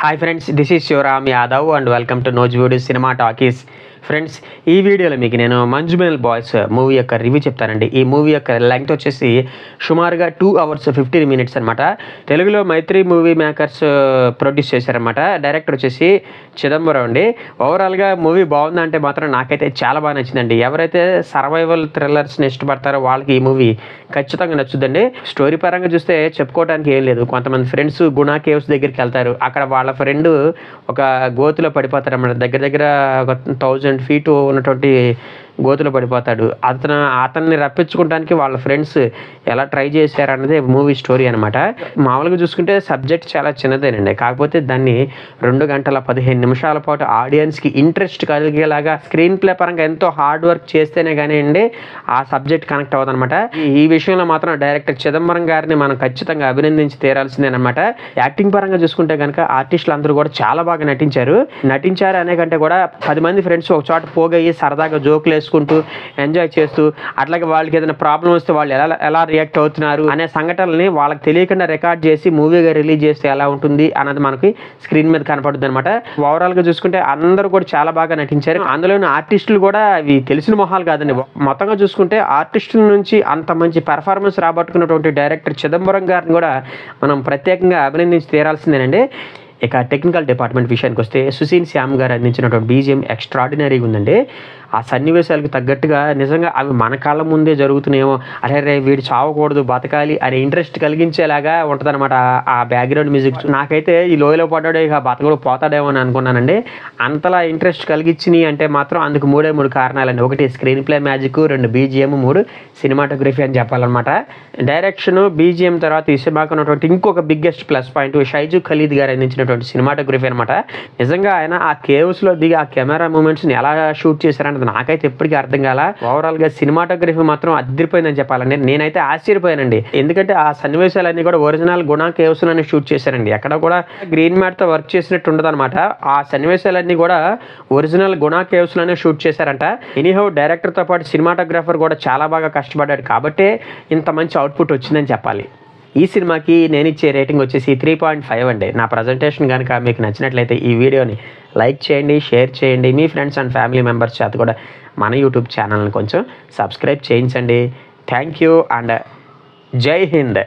Hi friends, this is Shivaram Yadav and welcome to నోజ్వుడ్ cinema talkies. Friends, ఈ వీడియోలో మీకు నేను మంజుమేల్ బాయ్స్ మూవీ యొక్క రివ్యూ చెప్తానండి. ఈ మూవీ యొక్క లెంగ్త్ వచ్చేసి సుమారుగా 2 hours 15 minutes అనమాట. తెలుగులో మైత్రి మూవీ మేకర్స్ ప్రొడ్యూస్ చేశారనమాట. డైరెక్టర్ వచ్చేసి చిదంబరం అండి. ఓవరాల్గా మూవీ బాగుందంటే మాత్రం నాకైతే చాలా బాగా నచ్చిందండి. ఎవరైతే సర్వైవల్ థ్రిల్లర్స్ని ఇష్టపడతారో వాళ్ళకి ఈ మూవీ ఖచ్చితంగా నచ్చుద్దండి. స్టోరీ పరంగా చూస్తే చెప్పుకోవడానికి ఏం లేదు. కొంతమంది ఫ్రెండ్స్ గుణా కేవ్స్ దగ్గరికి వెళ్తారు. అక్కడ వాళ్ళ ఫ్రెండ్ ఒక గోతులో పడిపోతారు అన్నమాట. దగ్గర దగ్గర ఒక 1000 feet ఉన్నటువంటి గోతులో పడిపోతాడు. అతన్ని రప్పించుకోవడానికి వాళ్ళ ఫ్రెండ్స్ ఎలా ట్రై చేశారన్నది మూవీ స్టోరీ అనమాట. మామూలుగా చూసుకుంటే సబ్జెక్ట్ చాలా చిన్నదేనండి. కాకపోతే దాన్ని 2 గంటల 15 నిమిషాల పాటు ఆడియన్స్కి ఇంట్రెస్ట్ కలిగేలాగా స్క్రీన్ ప్లే పరంగా ఎంతో హార్డ్ వర్క్ చేస్తేనే కానీ అండి ఆ సబ్జెక్ట్ కనెక్ట్ అవ్వదు అనమాట. ఈ విషయంలో మాత్రం డైరెక్టర్ చిదంబరం గారిని మనం ఖచ్చితంగా అభినందించి తీరాల్సిందేనమాట. యాక్టింగ్ పరంగా చూసుకుంటే కనుక ఆర్టిస్టులు అందరూ కూడా చాలా బాగా నటించారు అనే కంటే కూడా 10 మంది ఫ్రెండ్స్ ఒక చోట పోగయ్యి సరదాగా జోకులు వేసుకుంటూ ఎంజాయ్ చేస్తూ, అట్లాగే వాళ్ళకి ఏదైనా ప్రాబ్లం వస్తే వాళ్ళు ఎలా రియాక్ట్ అవుతున్నారు అనే సంఘటనల్ని వాళ్ళకి తెలియకుండా రికార్డ్ చేసి మూవీగా రిలీజ్ చేస్తే ఎలా ఉంటుంది అన్నది మనకి స్క్రీన్ మీద కనపడుతుంది అనమాట. ఓవరాల్గా చూసుకుంటే అందరూ కూడా చాలా బాగా నటించారు. అందులోని ఆర్టిస్టులు కూడా అవి తెలిసిన మొహాలు కాదండి. మొత్తంగా చూసుకుంటే ఆర్టిస్టుల నుంచి అంత మంచి పెర్ఫార్మెన్స్ రాబట్టుకున్నటువంటి డైరెక్టర్ చిదంబరం గారిని కూడా మనం ప్రత్యేకంగా అభినందించి తీరాల్సిందేనండి. ఇక టెక్నికల్ డిపార్ట్మెంట్ విషయానికి వస్తే సుశీల్ శ్యామ్ గారు అందించినటువంటి బీజిఎం ఎక్స్ట్రాడినరీగా ఉందండి. ఆ సన్నివేశాలకు తగ్గట్టుగా నిజంగా అవి మన కాళ్ళ ముందే జరుగుతున్నాయేమో, అరే వీడు చావకూడదు బతకాలి అనే ఇంట్రెస్ట్ కలిగించేలాగా ఉంటుందన్నమాట ఆ బ్యాక్గ్రౌండ్ మ్యూజిక్. నాకైతే ఈ లోయలో పడ్డాడు ఇక బతకడు పోతాడేమో అని అనుకున్నానండి. అంతలా ఇంట్రెస్ట్ కలిగించినాయి అంటే మాత్రం అందుకు 3 కారణాలండి. 1 screen play magic, 2 BGM, 3 cinematography అని చెప్పాలన్నమాట. డైరెక్షన్, బీజిఎం తర్వాత ఈ సినిమాకు ఉన్నటువంటి ఇంకొక biggest plus point Shyju Khalid గారు అందించినటువంటి సినిమాటోగ్రఫీ అనమాట. నిజంగా ఆయన ఆ కేవ్స్లో దిగి ఆ కెమెరా మూమెంట్స్ని ఎలా షూట్ చేశారంటే నాకైతే ఎప్పటికీ అర్థం కాల. ఓవరాల్ గా సినిమాటోగ్రఫీ మాత్రం అదిరిపోయిందని చెప్పాలండి. నేనైతే ఆశ్చర్యపోయానండి. ఎందుకంటే ఆ సన్నివేశాలన్నీ కూడా ఒరిజినల్ గుణా కేవ్స్ లోనే షూట్ చేశారండి. ఎక్కడ కూడా గ్రీన్ మ్యాట్ తో వర్క్ చేసినట్టు ఉండదు అనమాట. ఆ సన్నివేశాలన్నీ కూడా ఒరిజినల్ గుణా కేవ్స్ లోనే షూట్ చేశారంట. ఎనీహౌ డైరెక్టర్ తో పాటు సినిమాటోగ్రాఫర్ కూడా చాలా బాగా కష్టపడ్డాడు కాబట్టే ఇంత మంచి అవుట్పుట్ వచ్చిందని చెప్పాలి. ఈ సినిమాకి నేను ఇచ్చే రేటింగ్ వచ్చేసి 3.5 అండి. నా ప్రజెంటేషన్ కనుక మీకు నచ్చినట్లయితే ఈ వీడియోని లైక్ చేయండి, షేర్ చేయండి. మీ ఫ్రెండ్స్ అండ్ ఫ్యామిలీ మెంబర్స్ చేత కూడా మన యూట్యూబ్ ఛానల్ని కొంచెం సబ్స్క్రైబ్ చేయించండి. థ్యాంక్ యూ అండ్ జై హింద్.